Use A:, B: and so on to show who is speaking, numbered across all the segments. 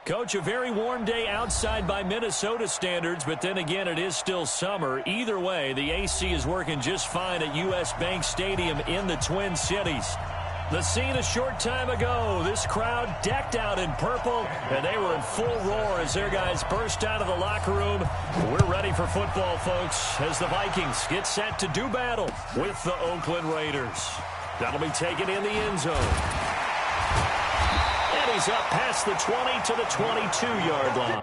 A: Coach, a very warm day outside by Minnesota standards, but then again, it is still summer. Either way, the AC is working just fine at U.S. Bank Stadium in the Twin Cities. The scene a short time ago, this crowd decked out in purple, and they were in full roar as their guys burst out of the locker room. We're ready for football, folks, as the Vikings get set to do battle with the Oakland Raiders. That'll be taken in the end zone. And he's up past the 20 to the 22-yard line.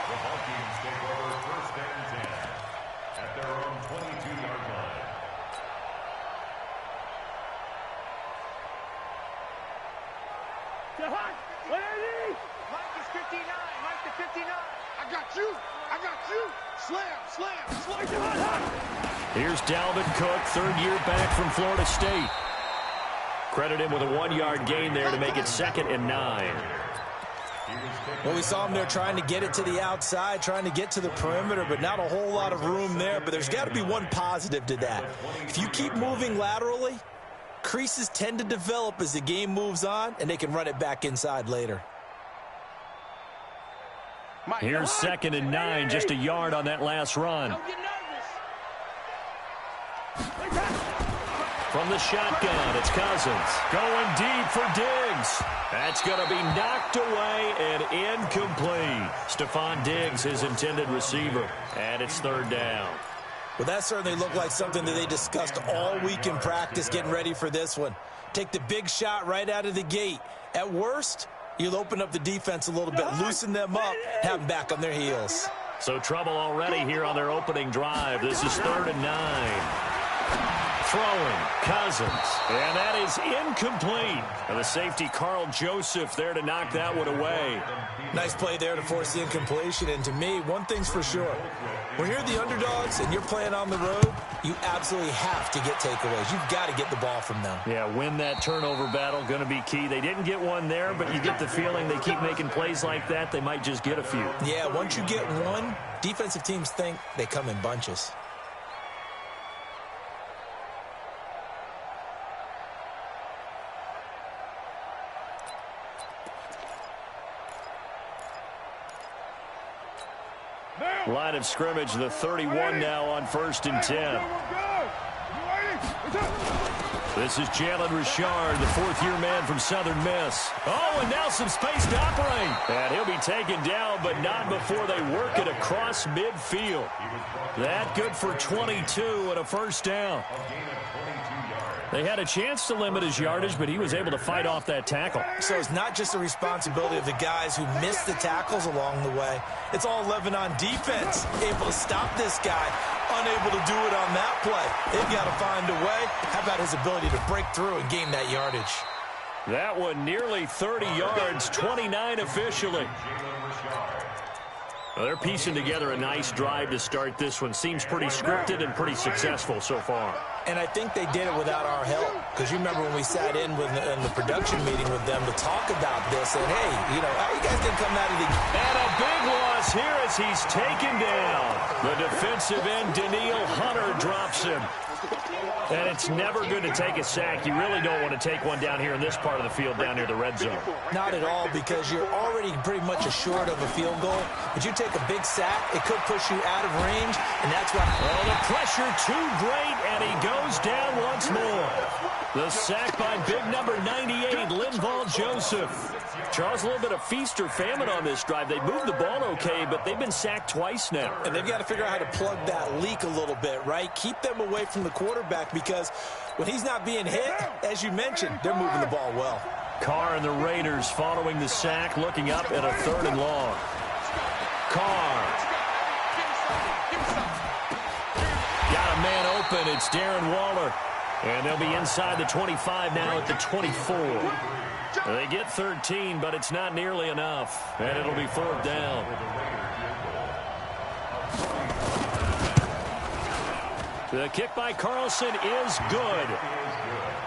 B: The Vikings take over first and 10 at their own 22-yard line.
C: Mike is 59. Mike to 59. I got you. I got you. Slam.
A: Here's Dalvin Cook, third year back from Florida State. Credit him with a 1-yard gain there to make it 2nd and 9.
D: Well, we saw him there trying to get it to the outside, trying to get to the perimeter, but not a whole lot of room there. But there's got to be one positive to that. If you keep moving laterally, creases tend to develop as the game moves on, and they can run it back inside later.
A: Here's 2nd and 9, just a yard on that last run. From the shotgun, it's Cousins. Going deep for Diggs. That's going to be knocked away and incomplete. Stephon Diggs, his intended receiver. And it's 3rd down.
D: Well, that certainly looked like something that they discussed all week in practice getting ready for this one. Take the big shot right out of the gate. At worst, you'll open up the defense a little bit, loosen them up, have them back on their heels.
A: So trouble already here on their opening drive. This is 3rd and 9. Throwing, Cousins, and that is incomplete. And the safety, Carl Joseph, there to knock that one away.
D: Nice play there to force the incompletion. And to me, one thing's for sure. When you're the underdogs and you're playing on the road, you absolutely have to get takeaways. You've got to get the ball from them.
A: Yeah, win that turnover battle, going to be key. They didn't get one there, but you get the feeling they keep making plays like that, they might just get a few.
D: Yeah, once you get one, defensive teams think they come in bunches.
A: Line of scrimmage, the 31 now on 1st and 10. This is Jalen Richard, the 4th-year man from Southern Miss. Oh, and now some space to operate. And he'll be taken down, but not before they work it across midfield. That good for 22 and a 1st down. They had a chance to limit his yardage, but he was able to fight off that tackle.
D: So it's not just the responsibility of the guys who missed the tackles along the way. It's all 11 on defense, able to stop this guy, unable to do it on that play. They've got to find a way. How about his ability to break through and gain that yardage?
A: That one nearly 30 yards, 29 officially. Well, they're piecing together a nice drive to start this one. Seems pretty scripted and pretty successful so far.
D: And I think they did it without our help. Because you remember when we sat in the production meeting with them to talk about this. And, hey, you know, how you guys didn't come out of the...
A: And a big loss here as he's taken down. The defensive end, Daniil Hunter, drops him. And it's never good to take a sack. You really don't want to take one down here in this part of the field down near the red zone.
D: Not at all, because you're already pretty much assured of a field goal. But you take a big sack, it could push you out of range, and that's why...
A: Well, the pressure too great, and he goes down once more. The sack by big number 98, Linval Joseph. Charles, a little bit of feast or famine on this drive. They moved the ball okay, but they've been sacked twice now.
D: And they've got to figure out how to plug that leak a little bit, right? Keep them away from the quarterback, because when he's not being hit, as you mentioned, they're moving the ball well.
A: Carr and the Raiders following the sack, looking up at a 3rd and long. Carr. Got a man open. It's Darren Waller. And they'll be inside the 25 now at the 24. They get 13, but it's not nearly enough. And it'll be 4th down. The kick by Carlson is good.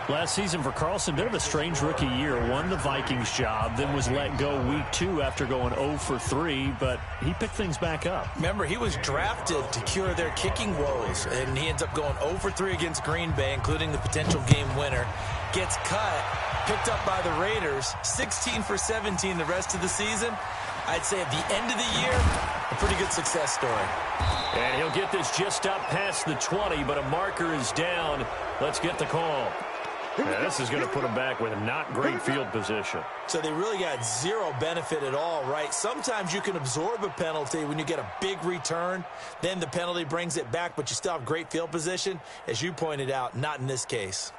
A: Last season for Carlson, bit of a strange rookie year. Won the Vikings job, then was let go week 2 after going 0 for 3, but he picked things back up.
D: Remember, he was drafted to cure their kicking woes, and he ends up going 0 for 3 against Green Bay, including the potential game winner. Gets cut, picked up by the Raiders, 16 for 17 the rest of the season. I'd say at the end of the year, a pretty good success story.
A: And he'll get this just up past the 20, but a marker is down. Let's get the call. Yeah, this is going to put them back with not great field position.
D: So they really got zero benefit at all, right? Sometimes you can absorb a penalty when you get a big return. Then the penalty brings it back, but you still have great field position. As you pointed out, not in this case.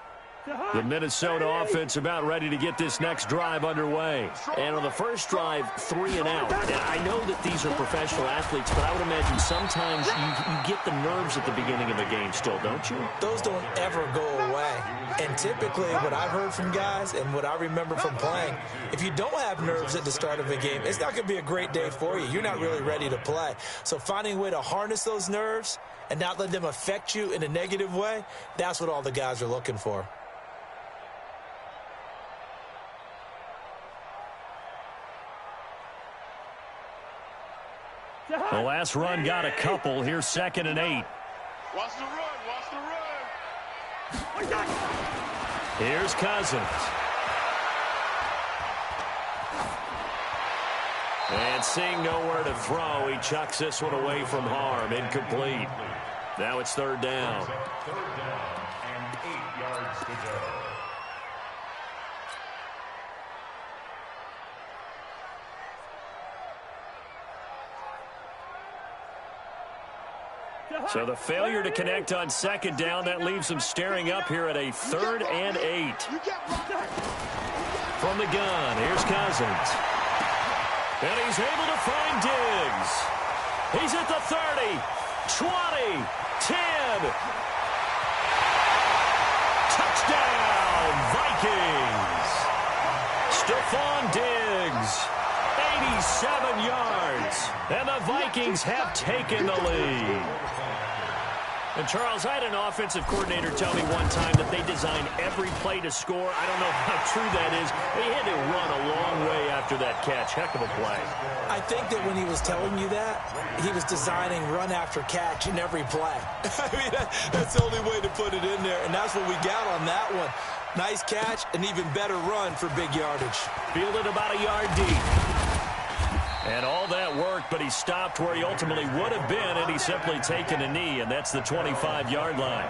A: The Minnesota offense about ready to get this next drive underway. And on the first drive, 3 and out. Now, I know that these are professional athletes, but I would imagine sometimes you get the nerves at the beginning of a game still, don't you?
D: Those don't ever go away. And typically what I've heard from guys and what I remember from playing, if you don't have nerves at the start of a game, it's not going to be a great day for you. You're not really ready to play. So finding a way to harness those nerves and not let them affect you in a negative way, that's what all the guys are looking for.
A: The last run got a couple. Here's 2nd and 8.
C: Watch the run. Watch the run.
A: Here's Cousins. And seeing nowhere to throw, he chucks this one away from harm. Incomplete. Now it's 3rd down.
B: 3rd down and 8 yards to go.
A: So the failure to connect on 2nd down, that leaves them staring up here at a 3rd and 8. From the gun, here's Cousins. And he's able to find Diggs. He's at the 30, 20, 10. Touchdown, Vikings. Stephon Diggs, 87 yards. And the Vikings have taken the lead. And, Charles, I had an offensive coordinator tell me one time that they design every play to score. I don't know how true that is. They had to run a long way after that catch. Heck of a play.
D: I think that when he was telling you that, he was designing run after catch in every play. I mean, that's the only way to put it in there, and that's what we got on that one. Nice catch, an even better run for big yardage.
A: Fielded about a yard deep. And all that worked, but he stopped where he ultimately would have been, and he's simply taken a knee, and that's the 25-yard line.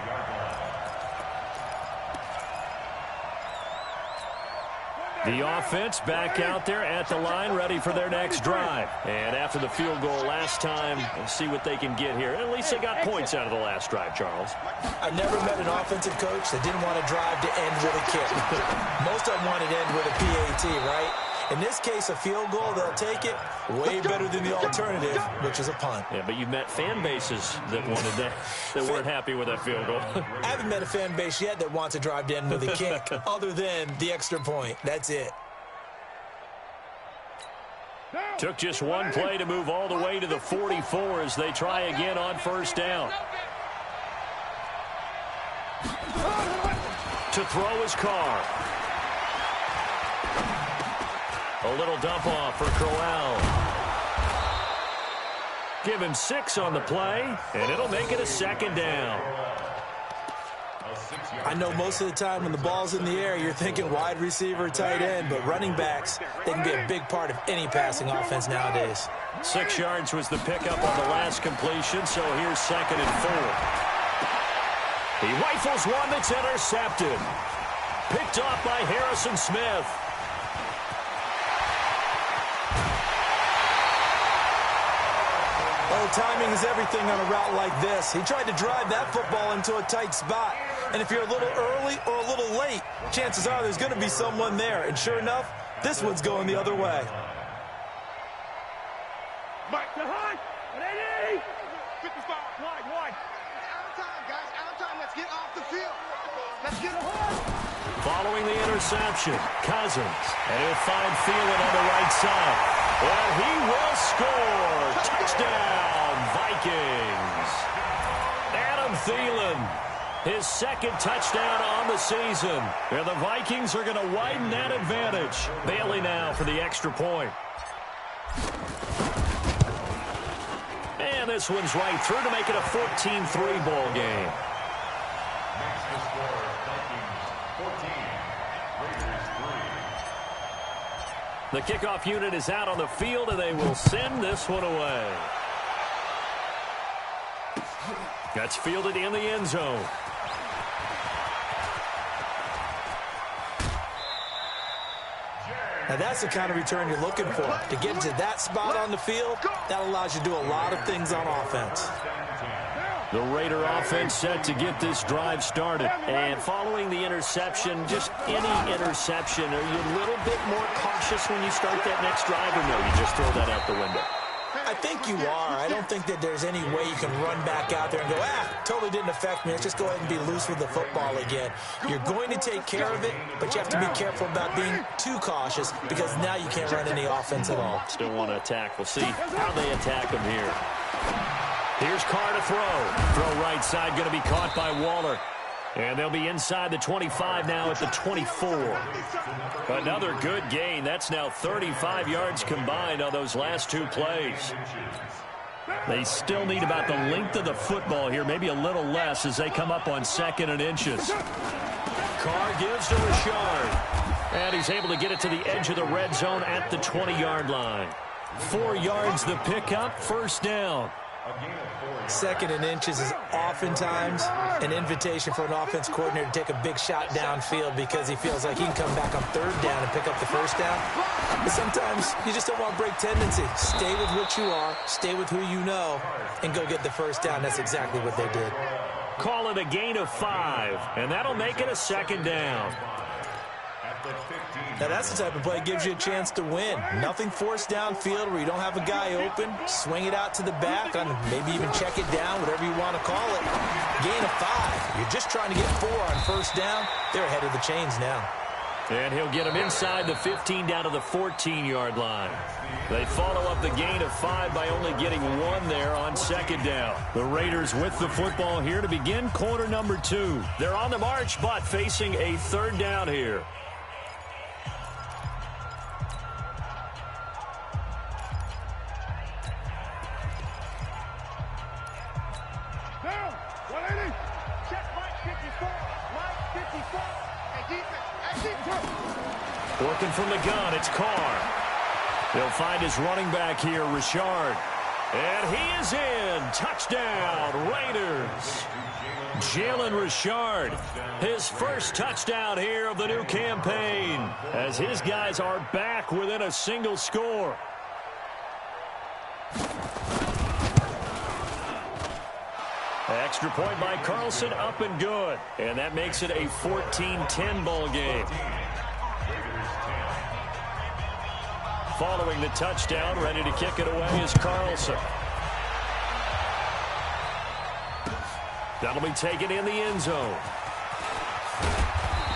A: The offense back out there at the line, ready for their next drive. And after the field goal last time, we'll see what they can get here. At least they got points out of the last drive, Charles.
D: I never met an offensive coach that didn't want to drive to end with a kick. Most of them wanted to end with a PAT, right? In this case, a field goal, they'll take it way better than the alternative, which is a punt.
A: Yeah, but you've met fan bases that wanted that weren't happy with that field goal.
D: I haven't met a fan base yet that wants to drive to end with a kick, other than the extra point. That's it.
A: Took just one play to move all the way to the 44 as they try again on 1st down. To throw his car. A little dump off for Crowell. Give him 6 on the play, and it'll make it a 2nd down.
D: I know most of the time when the ball's in the air, you're thinking wide receiver, tight end, but running backs, they can be a big part of any passing offense nowadays.
A: 6 yards was the pickup on the last completion, so here's 2nd and 4. He rifles one that's intercepted. Picked off by Harrison Smith.
D: Oh, timing is everything on a route like this. He tried to drive that football into a tight spot. And if you're a little early or a little late, chances are there's going to be someone there. And sure enough, this one's going the other way.
C: Mike, the high. 55. Wide. Out of time, guys. Out of time. Let's get off the field. Let's
A: Following the interception, Cousins. And he'll find Thielen on the right side. And he will score. Touchdown, Vikings. Adam Thielen, his second touchdown on the season. And the Vikings are going to widen that advantage. Bailey now for the extra point. And this one's right through to make it a 14-3 ball game. The kickoff unit is out on the field, and they will send this one away. That's fielded in the end zone.
D: Now that's the kind of return you're looking for. To get to that spot on the field, that allows you to do a lot of things on offense.
A: The Raider offense set to get this drive started. And following the interception, just any interception, are you a little bit more cautious when you start that next drive, or no, you just throw that out the window?
D: I think you are. I don't think that there's any way you can run back out there and go, totally didn't affect me. Let's just go ahead and be loose with the football again. You're going to take care of it, but you have to be careful about being too cautious because now you can't run any offense at all.
A: Still want to attack. We'll see how they attack them here. Here's Carr to throw. Throw right side, going to be caught by Waller. And they'll be inside the 25 now at the 24. Another good gain. That's now 35 yards combined on those last two plays. They still need about the length of the football here, maybe a little less as they come up on 2nd and inches. Carr gives to Richard. And he's able to get it to the edge of the red zone at the 20-yard line. 4 yards the pickup, first down.
D: 2nd and inches is oftentimes an invitation for an offense coordinator to take a big shot downfield because he feels like he can come back on 3rd down and pick up the first down. But sometimes you just don't want to break tendency. Stay with what you are, stay with who you know, and go get the first down. That's exactly what they did.
A: Call it a gain of 5, and that'll make it a 2nd down.
D: Now that's the type of play that gives you a chance to win. Nothing forced downfield where you don't have a guy open. Swing it out to the back, on maybe even check it down, whatever you want to call it. Gain of 5. You're just trying to get 4 on first down. They're ahead of the chains now.
A: And he'll get him inside the 15 down to the 14-yard line. They follow up the gain of 5 by only getting 1 there on 2nd down. The Raiders with the football here to begin quarter number 2. They're on the march, but facing a 3rd down here. Working from the gun, it's Carr. They'll find his running back here, Richard. And he is in. Touchdown, Raiders. Jalen Richard, his first touchdown here of the new campaign, as his guys are back within a single score. Extra point by Carlson, up and good. And that makes it a 14-10 ball game. Following the touchdown, ready to kick it away is Carlson. That'll be taken in the end zone.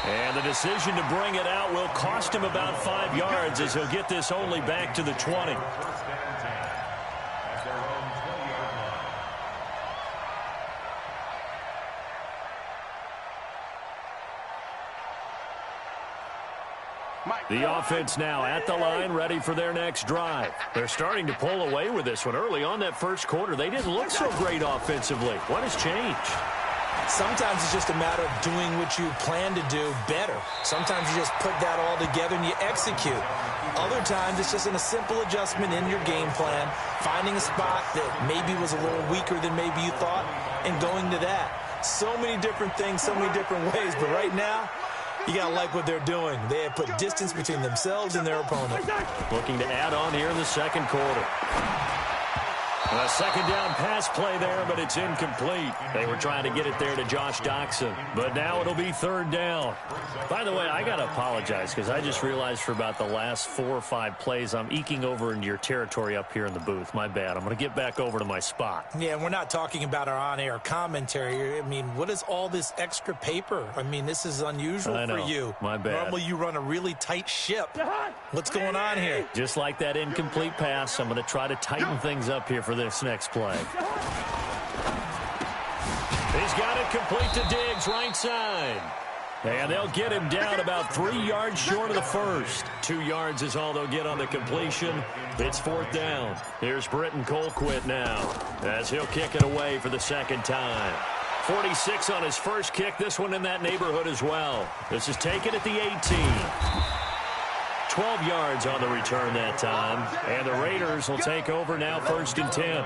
A: And the decision to bring it out will cost him about 5 yards as he'll get this only back to the 20. The offense now at the line, ready for their next drive. They're starting to pull away with this one. Early on that first quarter, they didn't look so great offensively. What has changed?
D: Sometimes it's just a matter of doing what you plan to do better. Sometimes you just put that all together and you execute. Other times it's just a simple adjustment in your game plan, finding a spot that maybe was a little weaker than maybe you thought, and going to that. So many different things, so many different ways, but right now, you got to like what they're doing. They have put distance between themselves and their opponent.
A: Looking to add on here in the second quarter. A second down pass play there, but it's incomplete. They were trying to get it there to Josh Doxson, but now it'll be third down. By the way, I got to apologize because I just realized for about the last 4 or 5 plays, I'm eking over into your territory up here in the booth. My bad. I'm going to get back over to my spot.
D: Yeah, we're not talking about our on-air commentary. I mean, what is all this extra paper? I mean, this is unusual for you.
A: My bad.
D: Normally you run a really tight ship. What's going on here?
A: Just like that incomplete pass, I'm going to try to tighten things up here for this next play. He's got it complete to Diggs, right side. And they'll get him down about 3 yards short of the first. 2 yards is all they'll get on the completion. It's fourth down. Here's Britton Colquitt now as he'll kick it away for the second time. 46 on his first kick. This one in that neighborhood as well. This is taken at the 18. 12 yards on the return that time. And the Raiders will take over now, 1st and 10.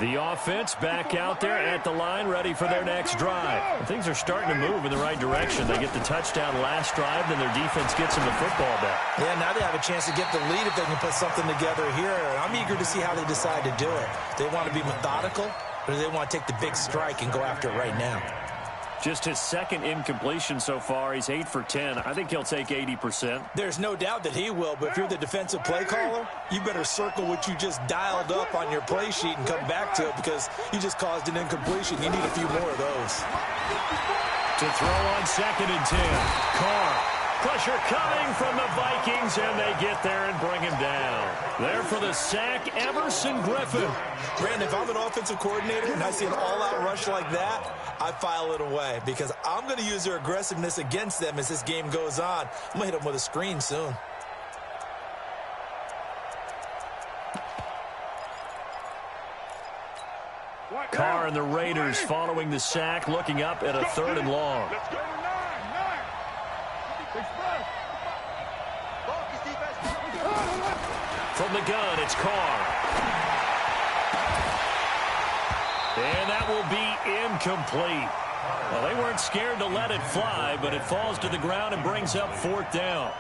A: The offense back out there at the line, ready for their next drive. Things are starting to move in the right direction. They get the touchdown last drive, then their defense gets them the football back. Yeah, now they have a chance to get the lead if they can put something together here. I'm eager to see how they decide to do it. Do they want to be methodical, or do they want to take the big strike and go after it right now? Just his second incompletion so far. He's 8 for 10. I think he'll take 80%.
D: There's no doubt that he will, but if you're the defensive play caller, you better circle what you just dialed up on your play sheet and come back to it because you just caused an incompletion. You need a few more of those.
A: To throw on 2nd and 10. Carr. Pressure coming from the Vikings, and they get there and bring him down. There for the sack, Everson Griffin.
D: Brandon, if I'm an offensive coordinator and I see an all-out rush like that, I file it away because I'm going to use their aggressiveness against them as this game goes on. I'm going to hit them with a screen soon.
A: Carr and the Raiders following the sack, looking up at a 3rd and long.
C: Let's go to 9.
A: From the gun, it's Carr. And that will be incomplete. Well, they weren't scared to let it fly, but it falls to the ground and brings up 4th down.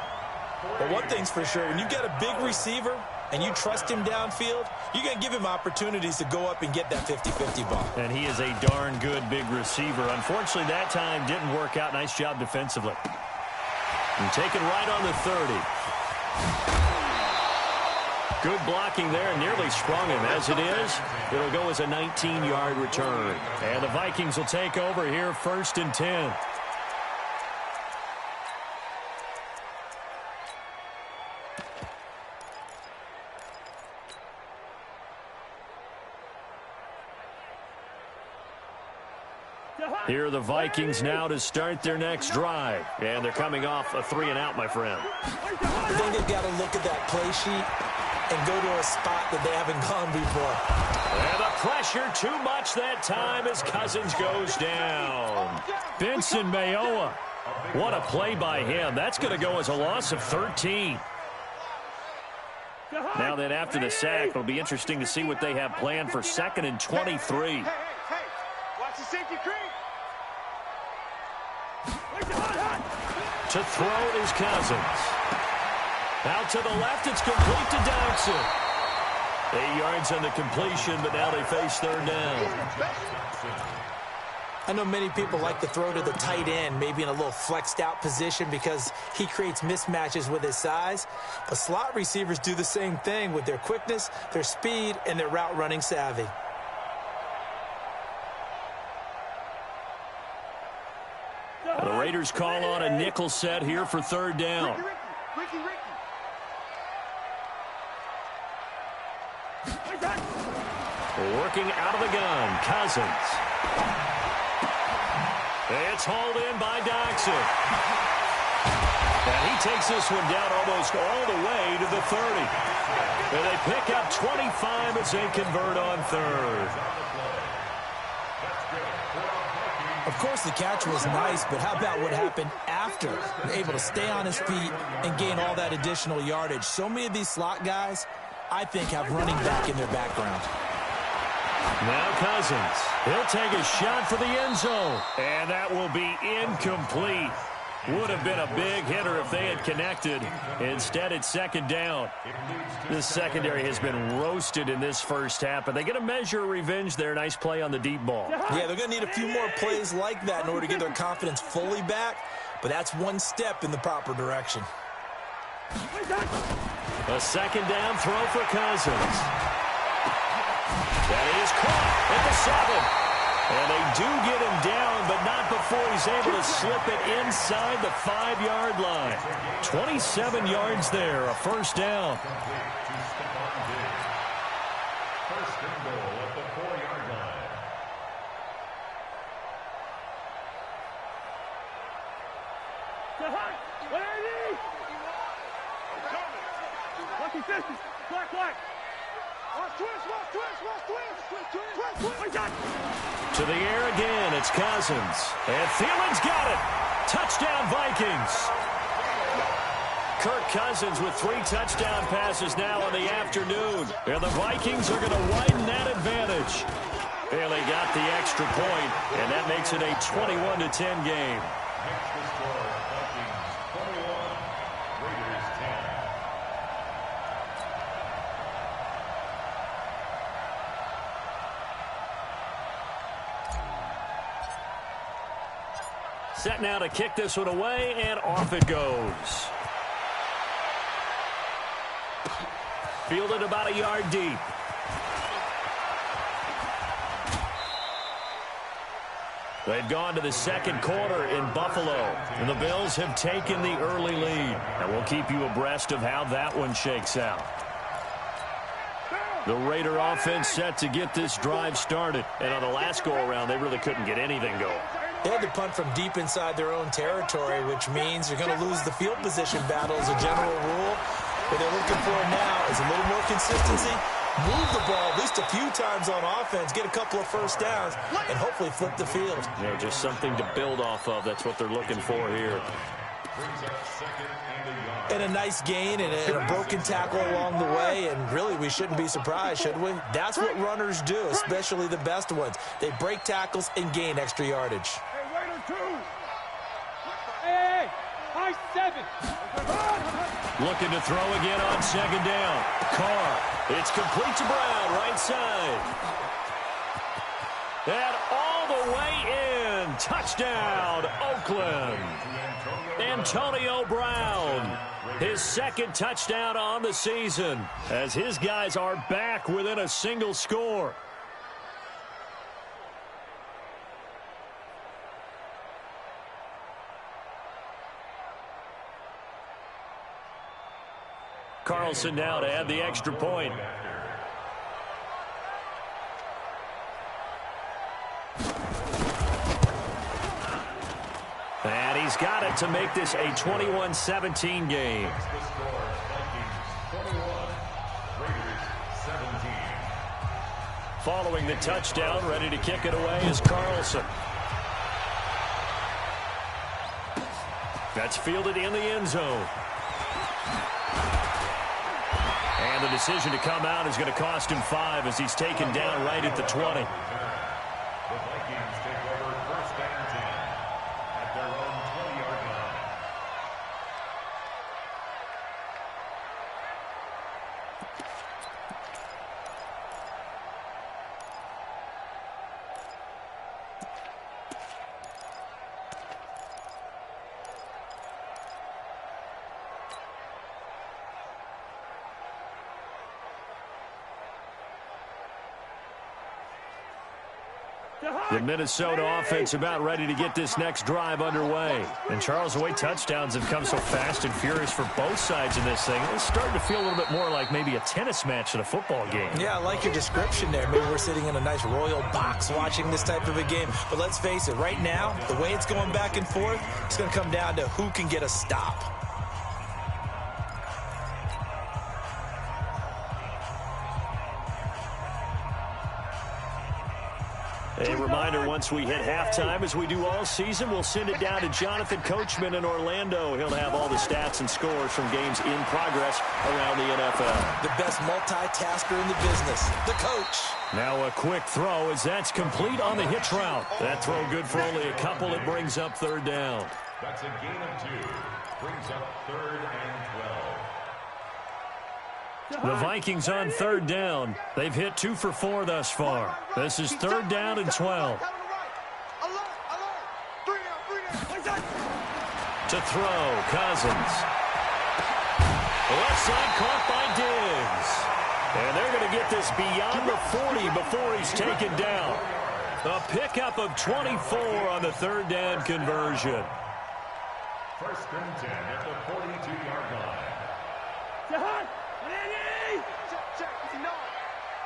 D: Well, one thing's for sure, when you get a big receiver and you trust him downfield, you're going to give him opportunities to go up and get that 50-50 ball.
A: And he is a darn good big receiver. Unfortunately, that time didn't work out. Nice job defensively. And taken right on the 30. Good blocking there, nearly sprung him. As it is, it'll go as a 19-yard return. And the Vikings will take over here, 1st and 10. Here are the Vikings now to start their next drive. And they're coming off a 3-and-out, my friend.
D: I think they've got to look at that play sheet and go to a spot that they haven't gone before.
A: And the pressure too much that time as Cousins goes down. Benson Mayowa. What a play by him. That's going to go as a loss of 13. Now then, after the sack, it'll be interesting to see what they have planned for 2nd and 23.
C: Hey, watch the safety creep.
A: To throw is Cousins. Out to the left, it's complete to Doxson. 8 yards on the completion, but now they face 3rd down.
D: I know many people like to throw to the tight end, maybe in a little flexed out position because he creates mismatches with his size. But slot receivers do the same thing with their quickness, their speed, and their route running savvy.
A: The Raiders call on a nickel set here for 3rd down.
C: Ricky.
A: Working out of the gun, Cousins. It's hauled in by Doxson. And he takes this one down almost all the way to the 30. And they pick up 25 as they convert on 3rd.
D: Of course, the catch was nice, but how about what happened after? Able to stay on his feet and gain all that additional yardage. So many of these slot guys, I think, have running back in their background.
A: Now Cousins. He'll take a shot for the end zone. And that will be incomplete. Would have been a big hitter if they had connected. Instead, it's second down. This secondary has been roasted in this first half, but they get a measure of revenge there. Nice play on the deep ball.
D: Yeah, they're going to need a few more plays like that in order to get their confidence fully back, but that's one step in the proper direction.
A: A second down throw for Cousins. That is caught at the 7. And they do get him down, but not before he's able to slip it inside the 5-yard line. 27 yards there, a first down.
B: First and goal at the 4-yard line.
C: Lucky 50. Black. Watch twist.
A: To the air again, it's Cousins. And Thielen's got it. Touchdown, Vikings. Kirk Cousins with 3 touchdown passes now in the afternoon. And the Vikings are going to widen that advantage. And they got the extra point, and that makes it a 21-10 game.
B: Next the score, Vikings 21, Raiders 10.
A: Set now to kick this one away, and off it goes. Fielded about a yard deep. They've gone to the second quarter in Buffalo, and the Bills have taken the early lead. And we'll keep you abreast of how that one shakes out. The Raider offense set to get this drive started. And on the last go-around, they really couldn't get anything going.
D: They had to punt from deep inside their own territory, which means you're going to lose the field position battle as a general rule. What they're looking for now is a little more consistency, move the ball at least a few times on offense, get a couple of first downs, and hopefully flip the field.
A: Yeah, just something to build off of. That's what they're looking for here.
D: And a nice gain and a broken tackle along the way, and really we shouldn't be surprised, should we? That's what runners do, especially the best ones. They break tackles and gain extra yardage.
C: Hey, Raider 2. Hey, high 7.
A: Looking to throw again on second down. Carr. It's complete to Brown, right side. And all the way in. Touchdown, Oakland. Antonio Brown. His second touchdown on the season as his guys are back within a single score. Carlson now to add the extra point. And he's got it to make this a 21-17 game. Following the touchdown, ready to kick it away is Carlson. That's fielded in the end zone. And the decision to come out is going to cost him 5 as he's taken down right at the 20.
B: The Vikings take over first and 10 at their own 20-yard line.
A: The Minnesota offense about ready to get this next drive underway. And Charles, the way touchdowns have come so fast and furious for both sides in this thing, it's starting to feel a little bit more like maybe a tennis match than a football game.
D: Yeah, I like your description there. Maybe we're sitting in a nice royal box watching this type of a game. But let's face it, right now, the way it's going back and forth, it's going to come down to who can get a stop.
A: A reminder, once we hit halftime, as we do all season, we'll send it down to Jonathan Coachman in Orlando. He'll have all the stats and scores from games in progress around the NFL.
D: The best multitasker in the business, the coach.
A: Now a quick throw as that's complete on the hitch route. That throw good for only a couple. It brings up third down.
B: That's a gain of 2. Brings up 3rd and 12.
A: The Vikings on 3rd down. They've hit 2 for 4 thus far. This is 3rd down and 12. To throw, Cousins. Left side caught by Diggs. And they're going to get this beyond the 40 before he's taken down. A pickup of 24 on the 3rd down conversion.
B: 1st and 10 at the 42-yard line.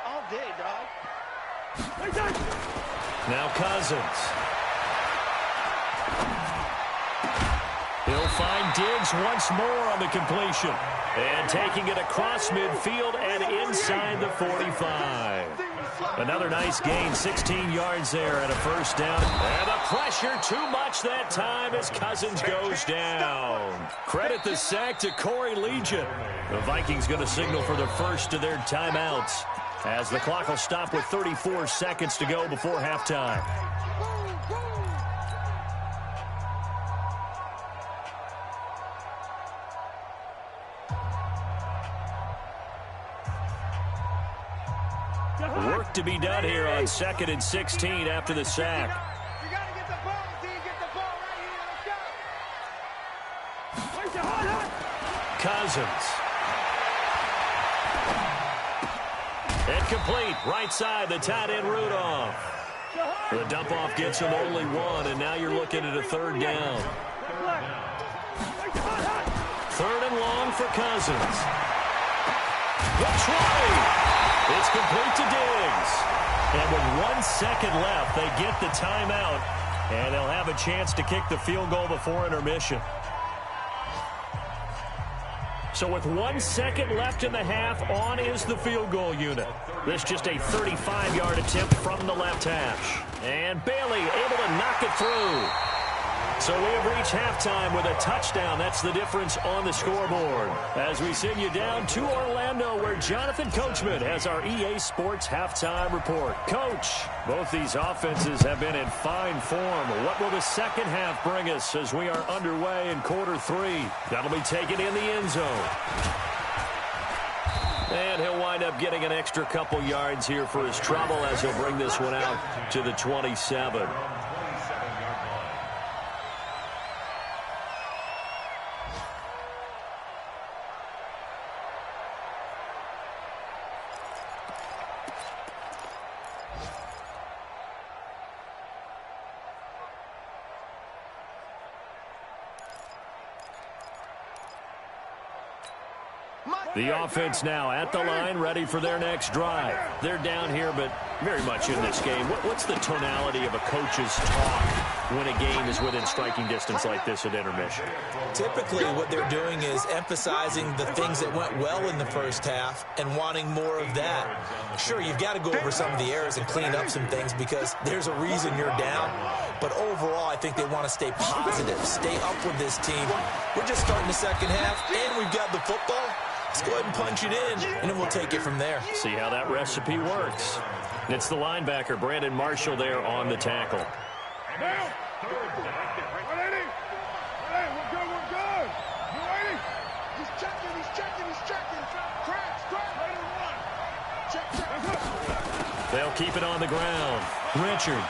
C: All day, dog.
A: Now Cousins. He'll find Diggs once more on the completion. And taking it across midfield and inside the 45. Another nice gain, 16 yards there and a 1st down. And the pressure too much that time as Cousins goes down. Credit the sack to Corey Legion. The Vikings going to signal for the first of their timeouts as the clock will stop with 34 seconds to go before halftime. Work to be done here on 2nd and 16 after the sack.
C: You got to get the ball until you get the ball right here. Let's go.
A: Cousins. Incomplete. Right side, the tight end Rudolph. The dump off gets him only 1, and now you're looking at a 3rd down. 3rd and long for Cousins. The try. It's complete to Diggs. And with 1 second left, they get the timeout, and they'll have a chance to kick the field goal before intermission. So with 1 second left in the half, on is the field goal unit. This just a 35-yard attempt from the left hash. And Bailey able to knock it through. So we have reached halftime with a touchdown. That's the difference on the scoreboard. As we send you down to Orlando, where Jonathan Coachman has our EA Sports halftime report. Coach, both these offenses have been in fine form. What will the second half bring us as we are underway in quarter 3? That'll be taken in the end zone. And he'll wind up getting an extra couple yards here for his trouble as he'll bring this one out to the 27. The offense now at the line, ready for their next drive. They're down here, but very much in this game. What's the tonality of a coach's talk when a game is within striking distance like this at intermission?
D: Typically, what they're doing is emphasizing the things that went well in the first half and wanting more of that. Sure, you've got to go over some of the errors and clean up some things because there's a reason you're down. But overall, I think they want to stay positive, stay up with this team. We're just starting the second half, and we've got the football. Let's go ahead and punch it in, and then we'll take it from there.
A: See how that recipe works. It's the linebacker, Brandon Marshall, there on the tackle.
C: We're good. You ready? He's checking. Crash. Check.
A: They'll keep it on the ground. Richard.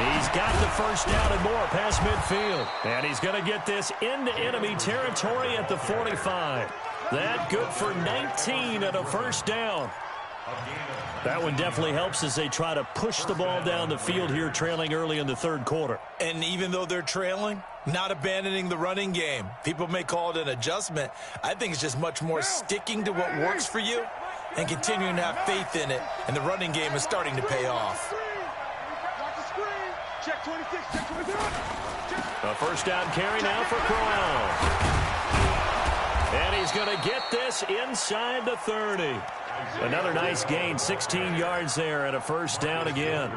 A: He's got the first down and more past midfield. And he's going to get this into enemy territory at the 45. That good for 19 and a first down. That one definitely helps as they try to push the ball down the field here, trailing early in the third quarter.
D: And even though they're trailing, not abandoning the running game. People may call it an adjustment. I think it's just much more sticking to what works for you and continuing to have faith in it. And the running game is starting to pay off.
C: Check 26, check 26.
A: A first down carry now for Crowell. And he's going to get this inside the 30. Another nice gain, 16 yards there and a first down again.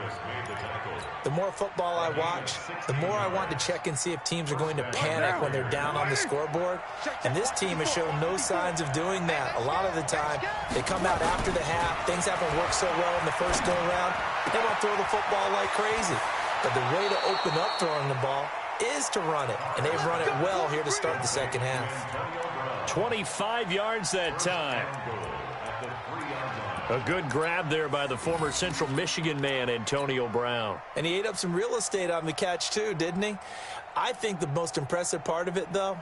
D: The more football I watch, the more I want to check and see if teams are going to panic when they're down on the scoreboard. And this team has shown no signs of doing that. A lot of the time, they come out after the half. Things haven't worked so well in the first go-around. They want to throw the football like crazy. But the way to open up throwing the ball is to run it, and they've run it well here to start the second half.
A: 25 yards that time. A good grab there by the former Central Michigan man, Antonio Brown.
D: And he ate up some real estate on the catch, too, didn't he? I think the most impressive part of it, though,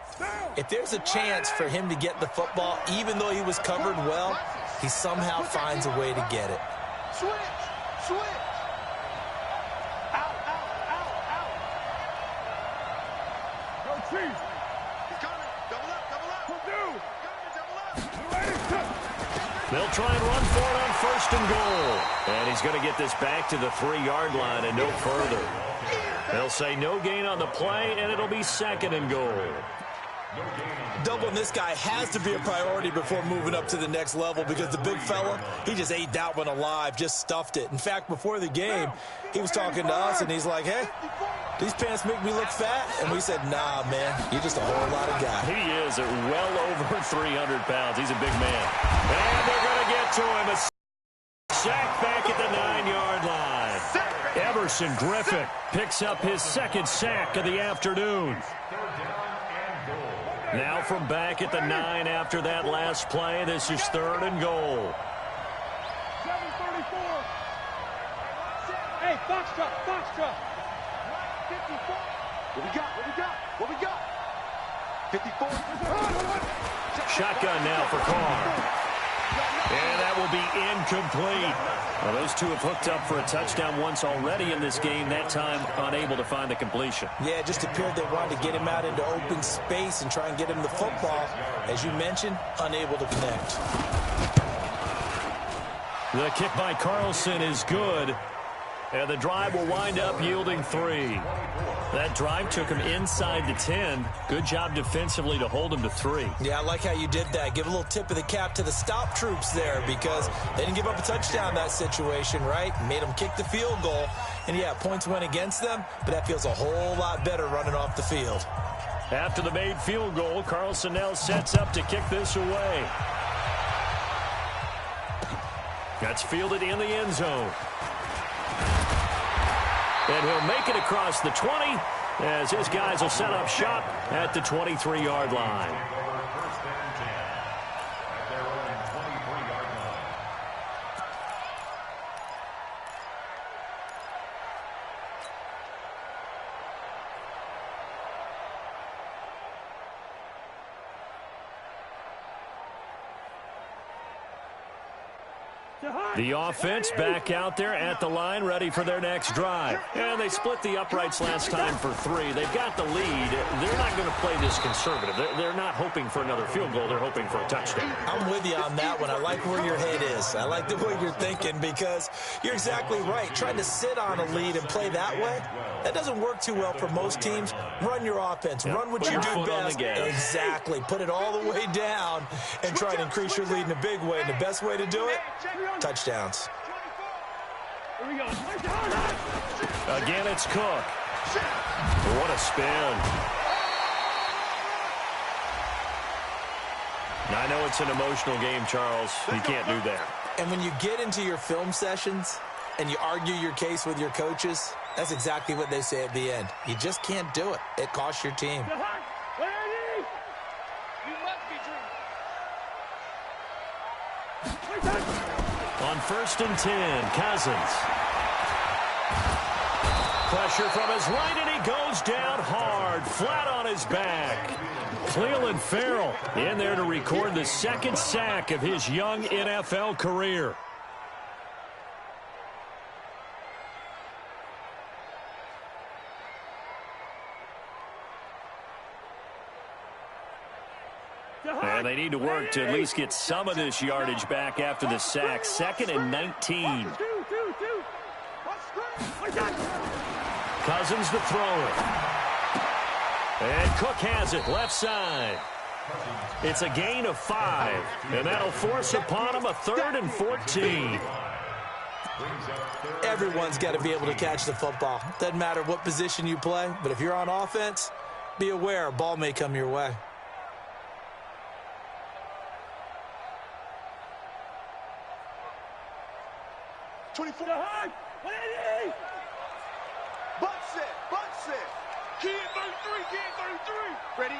D: if there's a chance for him to get the football, even though he was covered well, he somehow finds a way to get it.
C: Switch! Switch! Out, out, out, out! Go Chiefs! He's coming! Double up, double up! Coming, double up!
A: They'll try and run for it on first and goal. And he's going to get this back to the 3-yard line and no further. They'll say no gain on the play, and it'll be second and goal.
D: Doubling this guy has to be a priority before moving up to the next level because the big fella, he just ate that one alive, just stuffed it. In fact, before the game, he was talking to us, and he's like, hey, these pants make me look fat? And we said, nah, man, you're just a whole lot of guy.
A: He is at well over 300 pounds. He's a big man. And they're going to get to him. A sack back at the 9-yard line. Everson Griffin picks up his second sack of the afternoon. Now from back at the 9 after that last play, this is third and goal.
C: 7:34. Hey, Foxtrot, Foxtrot. 54. What we got? What we got? What we got? 54.
A: Shotgun now for Carr. And that will be incomplete. Well, those two have hooked up for a touchdown once already in this game, that time unable to find the completion.
D: Yeah, it just appeared they wanted to get him out into open space and try and get him the football. As you mentioned, unable to connect.
A: The kick by Carlson is good. And the drive will wind up yielding 3. That drive took him inside the 10. Good job defensively to hold him to 3.
D: Yeah, I like how you did that. Give a little tip of the cap to the stop troops there because they didn't give up a touchdown in that situation, right? Made them kick the field goal. And, yeah, points went against them, but that feels a whole lot better running off the field.
A: After the made field goal, Carlson now sets up to kick this away. That's fielded in the end zone. And he'll make it across the 20 as his guys will set up shop at the 23-yard line. The offense back out there at the line, ready for their next drive. And they split the uprights last time for 3. They've got the lead. They're not going to play this conservative. They're not hoping for another field goal. They're hoping for a touchdown.
D: I'm with you on that one. I like where your head is. I like the way you're thinking because you're exactly right. Trying to sit on a lead and play that way, that doesn't work too well for most teams. Run your offense. Yep. Run what you do best. Exactly. Put it all the way down and try to increase your lead in a big way. And the best way to do it, touchdowns.
A: Again, it's Cook. What a spin. I know it's an emotional game, Charles. You can't do that.
D: And when you get into your film sessions and you argue your case with your coaches, that's exactly what they say at the end. You just can't do it. It costs your team.
A: On first and 10, Cousins. Pressure from his right, and he goes down hard, flat on his back. Cleveland Farrell in there to record the second sack of his young NFL career. And they need to work to at least get some of this yardage back after the sack. 2nd and 19. Cousins to throw it. And Cook has it left side. It's a gain of 5. And that'll force upon him a 3rd and 14.
D: Everyone's got to be able to catch the football. Doesn't matter what position you play, but if you're on offense, be aware a ball may come your way.
C: Kid 33, kid 33. Ready?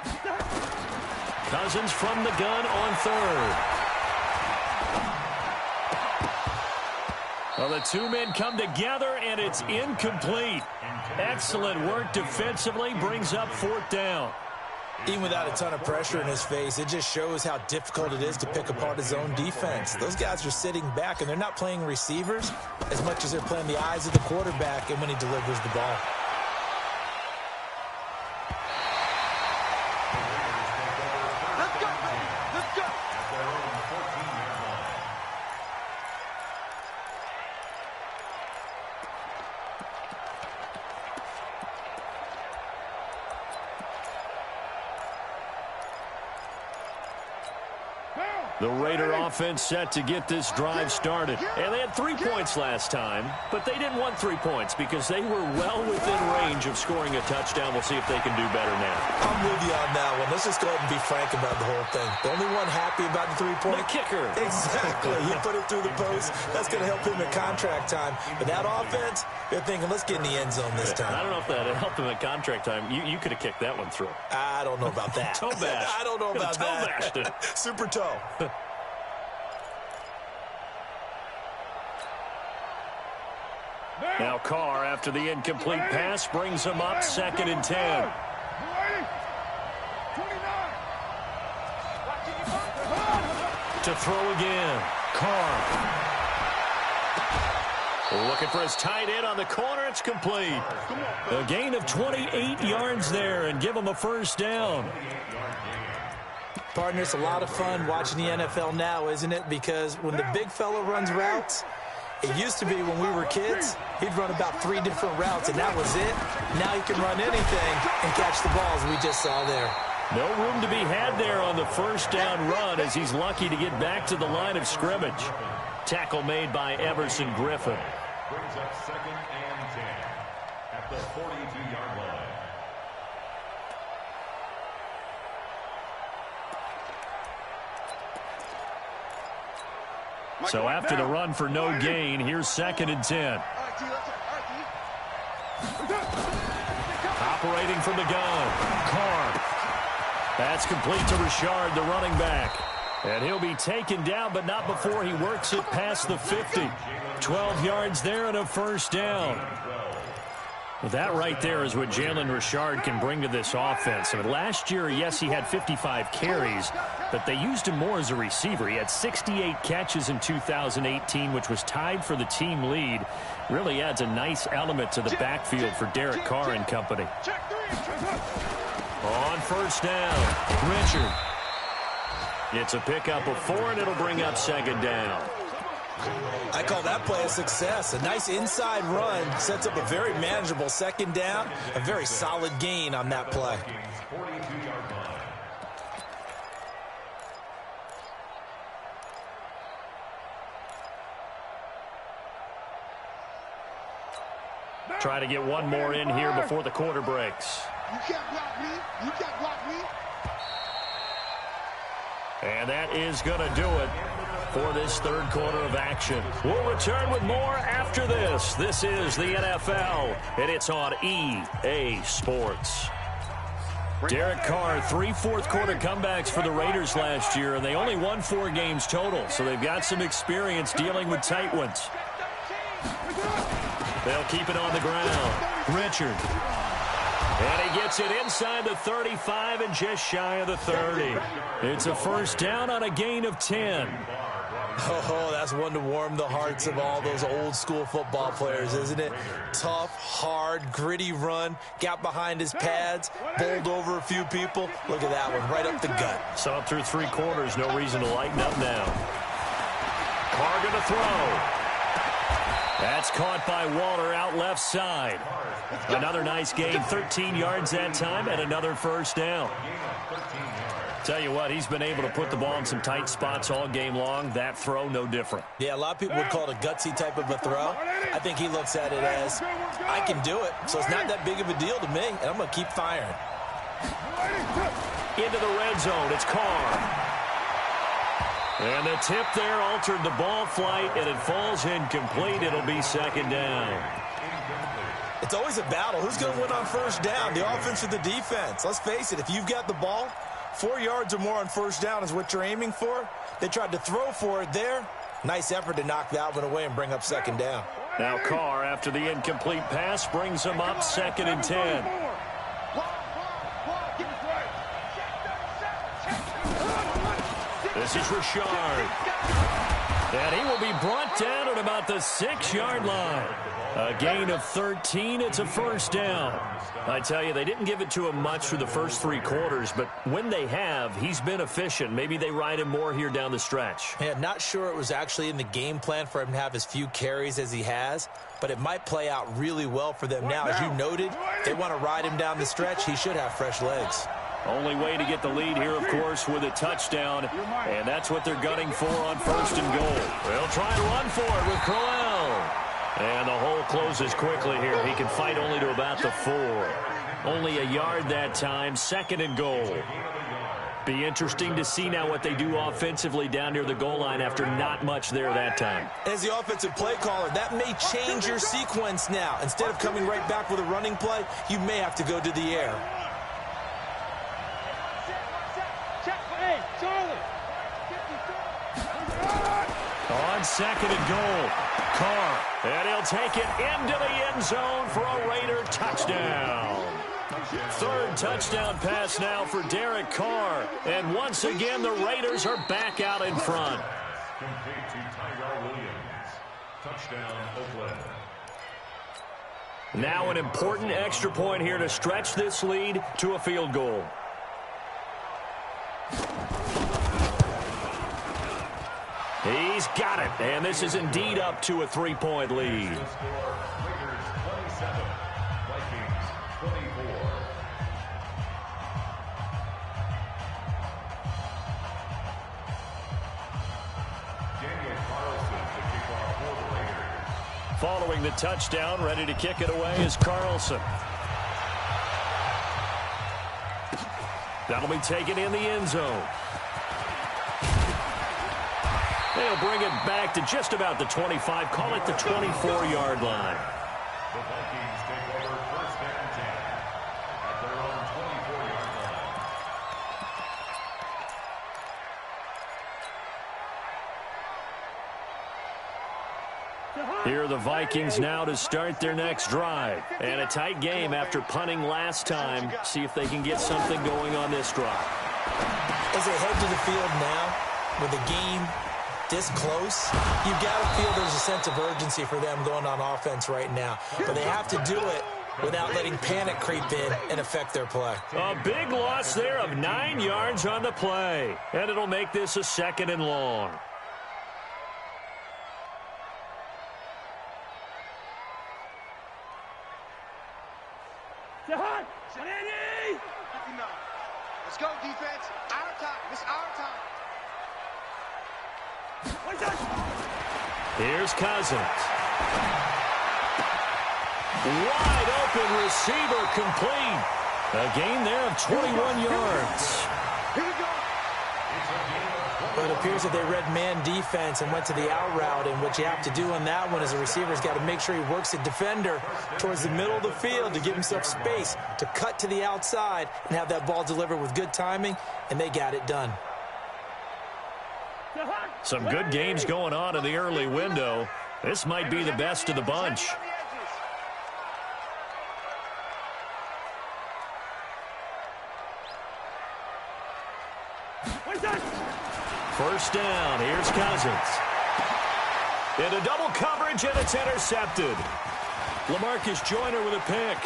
A: Cousins from the gun on third. Well, the two men come together, and it's incomplete. Excellent work defensively, brings up fourth down.
D: Even without a ton of pressure in his face, it just shows how difficult it is to pick apart his own defense. Those guys are sitting back, and they're not playing receivers as much as they're playing the eyes of the quarterback and when he delivers the ball.
C: Let's go, baby. Let's go.
A: The Raider offense set to get this drive started. And they had 3 points last time, but they didn't want 3 points because they were well within range of scoring a touchdown. We'll see if they can do better now.
D: I'm with you on that one. Let's just go ahead and be frank about the whole thing. The only one happy about the three-point.
A: The kicker.
D: Exactly. He put it through the post. That's going to help him at contract time. But that offense, they're thinking, let's get in the end zone this time.
A: I don't know if that helped him at contract time. You could have kicked that one through.
D: I don't know about that.
A: Toe bash.
D: I don't know about
A: toe
D: that.
A: Bashed it.
D: Super toe.
A: Now Carr, after the incomplete pass, brings him up 2nd and 10.
C: 29.
A: To throw again. Carr. Looking for his tight end on the corner. It's complete. A gain of 28 yards there and give him a first down.
D: Partner, it's a lot of fun watching the NFL now, isn't it? Because when the big fella runs routes, it used to be when we were kids, he'd run about 3 different routes, and that was it. Now he can run anything and catch the balls we just saw there.
A: No room to be had there on the first down run as he's lucky to get back to the line of scrimmage. Tackle made by Everson Griffin.
B: Brings up 2nd and 10 at the 42-yard line.
A: So after the run for no gain, here's 2nd and 10. Operating from the gun. Carr. That's complete to Richard, the running back. And he'll be taken down, but not before he works it past the 50. 12 yards there and a first down. Well, that right there is what Jalen Richard can bring to this offense. I mean, last year, yes, he had 55 carries, but they used him more as a receiver. He had 68 catches in 2018, which was tied for the team lead. Really adds a nice element to the backfield for Derek Carr and company. On first down, Richard. It's a pickup of 4, and it'll bring up 2nd down.
D: I call that play a success. A nice inside run sets up a very manageable 2nd down. A very solid gain on that play.
B: 42-yard line.
A: Try to get one more in here before the quarter breaks.
C: You can't block me. You can't block me.
A: And that is going to do it for this third quarter of action. We'll return with more after this. This is the NFL, and it's on EA Sports. Derek Carr, 3 fourth-quarter comebacks for the Raiders last year, and they only won 4 games total, so they've got some experience dealing with tight ones. They'll keep it on the ground. Richard. And he gets it inside the 35 and just shy of the 30. It's a first down on a gain of 10.
D: Oh, that's one to warm the hearts of all those old-school football players, isn't it? Tough, hard, gritty run, got behind his pads, bowled over a few people. Look at that one, right up the gut.
A: So up through 3 quarters, no reason to lighten up now. Carr going to throw. That's caught by Waller out left side. Another nice gain, 13 yards that time, and another first down. Tell you what, he's been able to put the ball in some tight spots all game long. That throw, no different.
D: Yeah, a lot of people would call it a gutsy type of a throw. I think he looks at it as, I can do it, so it's not that big of a deal to me, and I'm going to keep firing.
A: Into the red zone, it's Carr. And the tip there altered the ball flight, and it falls incomplete. It'll be 2nd down.
D: It's always a battle. Who's going to win on first down, the offense or the defense? Let's face it, if you've got the ball, 4 yards or more on first down is what you're aiming for. They tried to throw for it there. Nice effort to knock that one away and bring up second down.
A: Now Carr, after the incomplete pass, brings them up 2nd and 10. This is Richard. And he will be brought down at about the 6-yard line. A gain of 13. It's a first down. I tell you, they didn't give it to him much for the first 3 quarters, but when they have, he's been efficient. Maybe they ride him more here down the stretch.
D: Yeah, not sure it was actually in the game plan for him to have as few carries as he has, but it might play out really well for them now. As you noted, they want to ride him down the stretch. He should have fresh legs.
A: Only way to get the lead here, of course, with a touchdown, and that's what they're gunning for on 1st and goal. They'll try to run for it with Crowell. And the hole closes quickly here. He can fight only to about the 4. Only a yard that time, 2nd and goal. Be interesting to see now what they do offensively down near the goal line after not much there that time.
D: As the offensive play caller, that may change your sequence now. Instead of coming right back with a running play, you may have to go to the air.
A: On 2nd and goal, Carr, and he'll take it into the end zone for a Raider touchdown. 3rd touchdown pass now for Derek Carr, and once again the Raiders are back out in front.
B: Complete to Tyrell Williams. Touchdown, Oakland.
A: Now an important extra point here to stretch this lead to a field goal. He's got it, and this is indeed up to a 3-point lead.
B: Raiders 27, Vikings 24. Daniel Carlson to kick off for the Raiders.
A: Following the touchdown, ready to kick it away is Carlson. That'll be taken in the end zone. They'll bring it back to just about the 25, call it the 24-yard line.
B: The Vikings take over 1st and 10 at their own 24-yard line.
A: Here are the Vikings now to start their next drive. And a tight game after punting last time. See if they can get something going on this drive.
D: As they head to the field now, with the game this close, you've got to feel there's a sense of urgency for them going on offense right now. But they have to do it without letting panic creep in and affect their play.
A: A big loss there of 9 yards on the play. And it'll make this a 2nd and long.
C: Let's go, defense. Our time. It's our time.
A: Here's Cousins. Wide open receiver complete. A gain there of 21 yards.
C: Here we go.
D: But it appears that they read man defense and went to the out route, and what you have to do on that one is the receiver's got to make sure he works the defender towards the middle of the field to give himself space to cut to the outside and have that ball delivered with good timing, and they got it done.
A: Some good games going on in the early window. This might be the best of the bunch. First down, here's Cousins. Into double coverage, and it's intercepted. LaMarcus Joyner with a pick.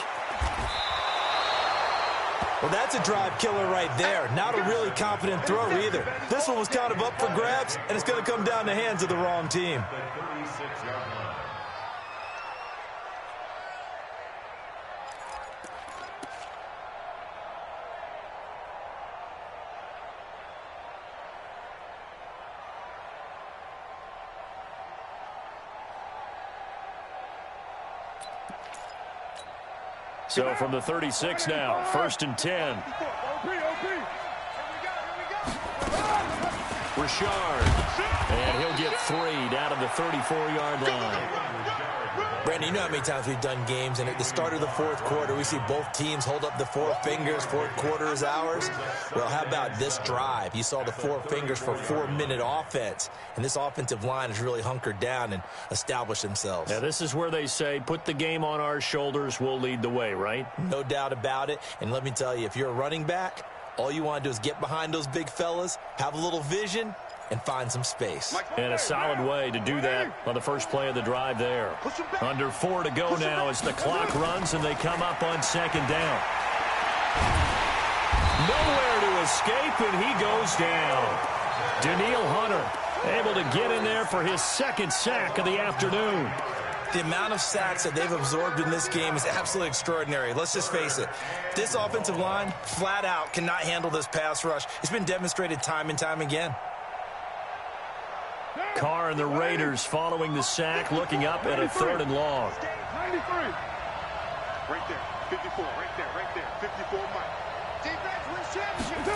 D: Well, that's a drive killer right there. Not a really confident throw either. This one was kind of up for grabs, and it's going to come down the hands of the wrong team.
B: The 36-yard line.
A: So from the 36 now, 1st and 10. Richard. And he'll get 3 down to the 34-yard line.
D: Brandon, you know how many times we've done games, and at the start of the fourth quarter, we see both teams hold up the four fingers, fourth quarter is ours. Well, how about this drive? You saw the four fingers for 4-minute offense, and this offensive line has really hunkered down and established themselves.
A: Yeah, this is where they say, put the game on our shoulders, we'll lead the way, right?
D: No doubt about it, and let me tell you, if you're a running back, all you want to do is get behind those big fellas, have a little vision, and find some space.
A: And a solid way to do that on the first play of the drive there. Under 4 to go now as the clock runs and they come up on second down. Nowhere to escape, and he goes down. Danielle Hunter able to get in there for his second sack of the afternoon.
D: The amount of sacks that they've absorbed in this game is absolutely extraordinary. Let's just face it. This offensive line, flat out, cannot handle this pass rush. It's been demonstrated time and time again.
A: Carr and the Raiders following the sack, looking up at a 3rd and long.
C: 93. Right there. 54. Right there. 54, Mike. Defense wins championship.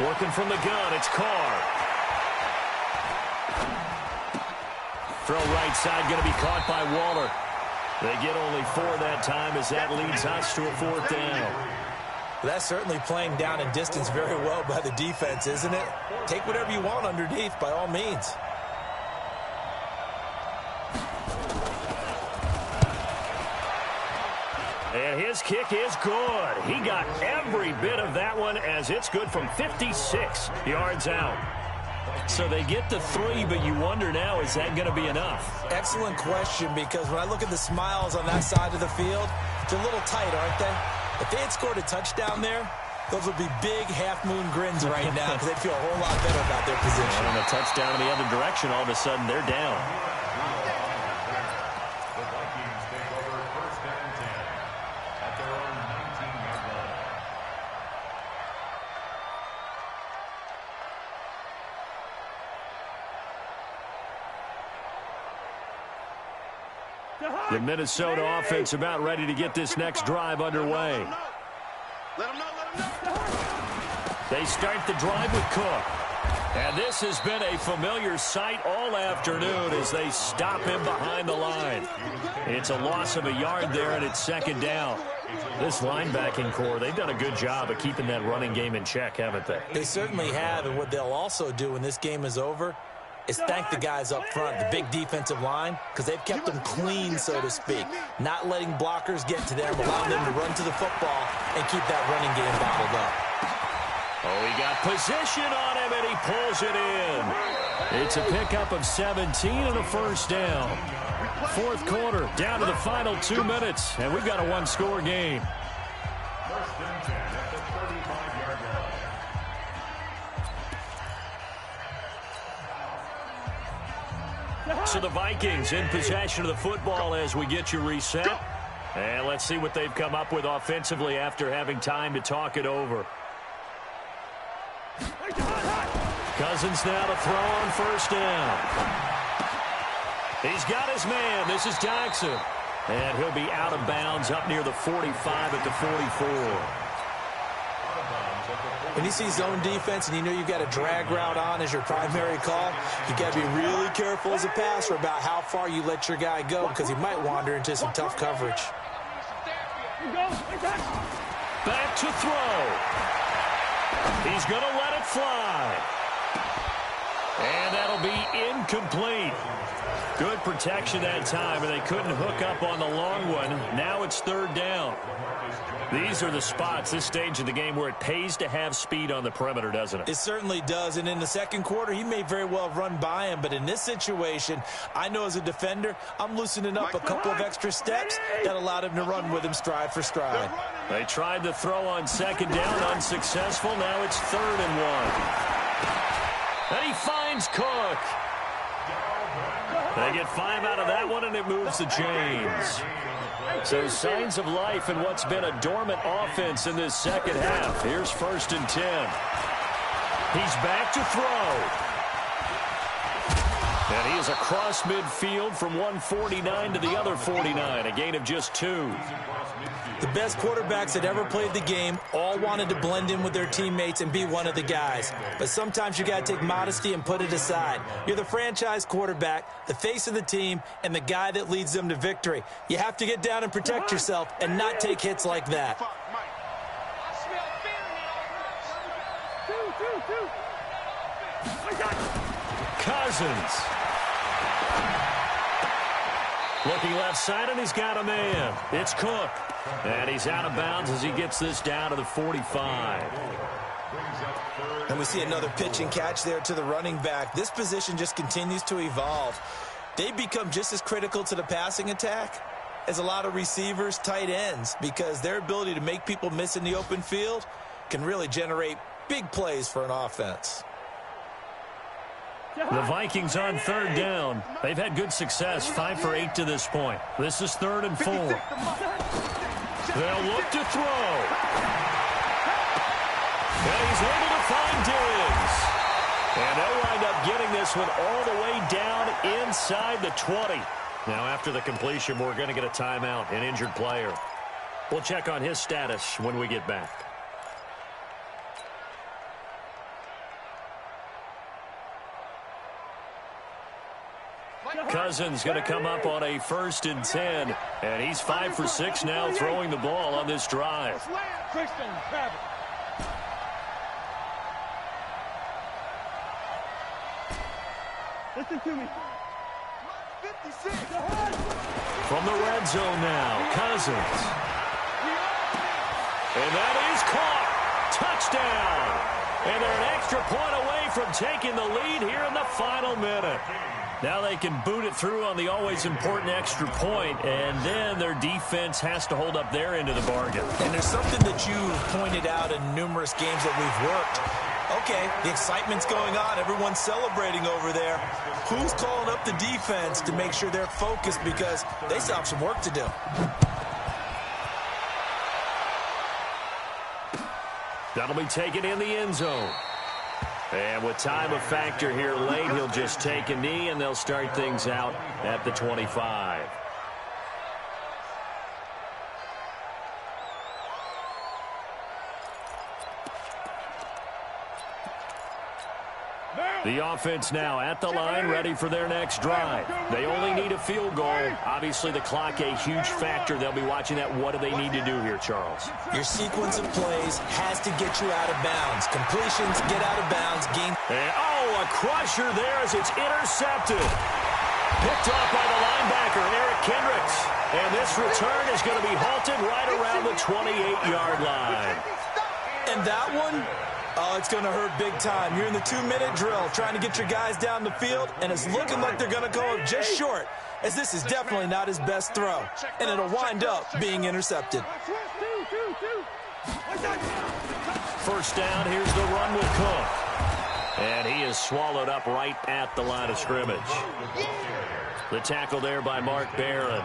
A: Working from the gun, it's Carr. Throw right side, going to be caught by Waller. They get only 4 that time as that leads us to a 4th down.
D: That's certainly playing down and distance very well by the defense, isn't it? Take whatever you want underneath, by all means.
A: And his kick is good. He got every bit of that one as it's good from 56 yards out. So they get to 3, but you wonder now, is that going to be enough?
D: Excellent question, because when I look at the smiles on that side of the field, they're a little tight, aren't they? If they had scored a touchdown there, those would be big half-moon grins right now because they'd feel a whole lot better about their position.
A: And a touchdown in the other direction, all of a sudden they're down.
B: The Vikings take over 1st and 10 at their own 19-yard line.
A: The Minnesota offense about ready to get this next drive underway. They start the drive with Cook. And this has been a familiar sight all afternoon as they stop him behind the line. It's a loss of a yard there, and it's 2nd down. This linebacking core, they've done a good job of keeping that running game in check, haven't they?
D: They certainly have, and what they'll also do when this game is over is thank the guys up front, the big defensive line, because they've kept them clean, so to speak, not letting blockers get to them, allowing them to run to the football and keep that running game bottled up.
A: Oh, he got position on him, and he pulls it in. It's a pickup of 17 and a 1st down. 4th quarter, down to the final 2 minutes, and we've got a 1-score game.
B: 1st and 10 at the 35-yard line.
A: So the Vikings in possession of the football as we get you reset. And let's see what they've come up with offensively after having time to talk it over. Cousins now to throw on 1st down. He's got his man. This is Jackson. And he'll be out of bounds up near the 45 at the 44.
D: When you see zone defense and you know you've got a drag route on as your primary call, you got to be really careful as a passer about how far you let your guy go because he might wander into some tough coverage.
A: Back to throw. He's going to let it fly. And that'll be incomplete. Good protection that time, and they couldn't hook up on the long one. Now it's 3rd down. These are the spots, this stage of the game, where it pays to have speed on the perimeter, doesn't it?
D: It certainly does, and in the 2nd quarter, he may very well run by him, but in this situation, I know as a defender, I'm loosening up a couple of extra steps that allowed him to run with him stride for stride.
A: They tried to throw on 2nd down, unsuccessful. Now it's 3rd and 1. And he finds Cook. They get 5 out of that one, and it moves the chains. So signs of life in what's been a dormant offense in this 2nd half. Here's 1st and 10. He's back to throw. And he is across midfield from 149 to the other 49, a gain of just 2.
D: The best quarterbacks that ever played the game all wanted to blend in with their teammates and be one of the guys. But sometimes you got to take modesty and put it aside. You're the franchise quarterback, the face of the team, and the guy that leads them to victory. You have to get down and protect yourself and not take hits like that.
A: Cousins. Looking left side, and he's got a man. It's Cook. And he's out of bounds as he gets this down to the 45.
D: And we see another pitch and catch there to the running back. This position just continues to evolve. They become just as critical to the passing attack as a lot of receivers, tight ends, because their ability to make people miss in the open field can really generate big plays for an offense.
A: The Vikings on third down. They've had good success, 5 for 8 to this point. This is 3rd and 4. They'll look to throw. And he's able to find Diggs. And they'll wind up getting this one all the way down inside the 20. Now, after the completion, we're going to get a timeout, an injured player. We'll check on his status when we get back. Cousins going to come up on a 1st and 10, and he's 5 for 6 now throwing the ball on this drive.
C: Listen to me.
A: From the red zone now, Cousins. And that is caught. Touchdown. And they're an extra point away from taking the lead here in the final minute. Now they can boot it through on the always important extra point, and then their defense has to hold up their end of the bargain.
D: And there's something that you've pointed out in numerous games that we've worked. Okay, the excitement's going on. Everyone's celebrating over there. Who's calling up the defense to make sure they're focused, because they still have some work to do.
A: That'll be taken in the end zone. And with time a factor here late, he'll just take a knee, and they'll start things out at the 25. The offense now at the line, ready for their next drive. They only need a field goal. Obviously, the clock a huge factor. They'll be watching that. What do they need to do here, Charles?
D: Your sequence of plays has to get you out of bounds. Completions, get out of bounds, game.
A: And, a crusher there as it's intercepted. Picked off by the linebacker, Eric Kendricks. And this return is going to be halted right around the 28-yard line.
D: And that one... oh, it's going to hurt big time. You're in the 2-minute drill trying to get your guys down the field, and it's looking like they're going to go just short, as this is definitely not his best throw, and it'll wind up being intercepted.
A: First down, here's the run with Cook. And he is swallowed up right at the line of scrimmage. The tackle there by Mark Barron.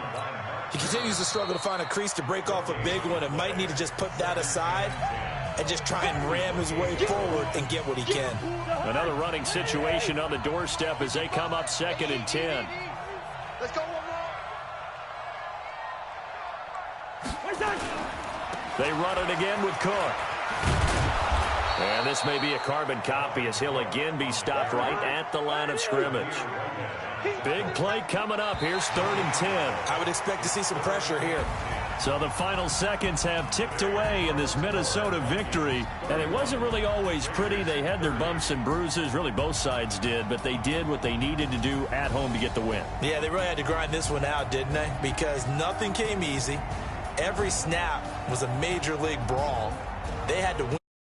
D: He continues to struggle to find a crease to break off a big one, and might need to just put that aside and just try and ram his way forward and get what he can.
A: Another running situation on the doorstep as they come up 2nd and 10.
C: Let's go one more.
A: They run it again with Cook. And this may be a carbon copy as he'll again be stopped right at the line of scrimmage. Big play coming up. Here's 3rd and 10.
D: I would expect to see some pressure here.
A: So the final seconds have ticked away in this Minnesota victory, and it wasn't really always pretty. They had their bumps and bruises, really both sides did, but they did what they needed to do at home to get the win.
D: Yeah, they really had to grind this one out, didn't they? Because nothing came easy. Every snap was a major league brawl. They had to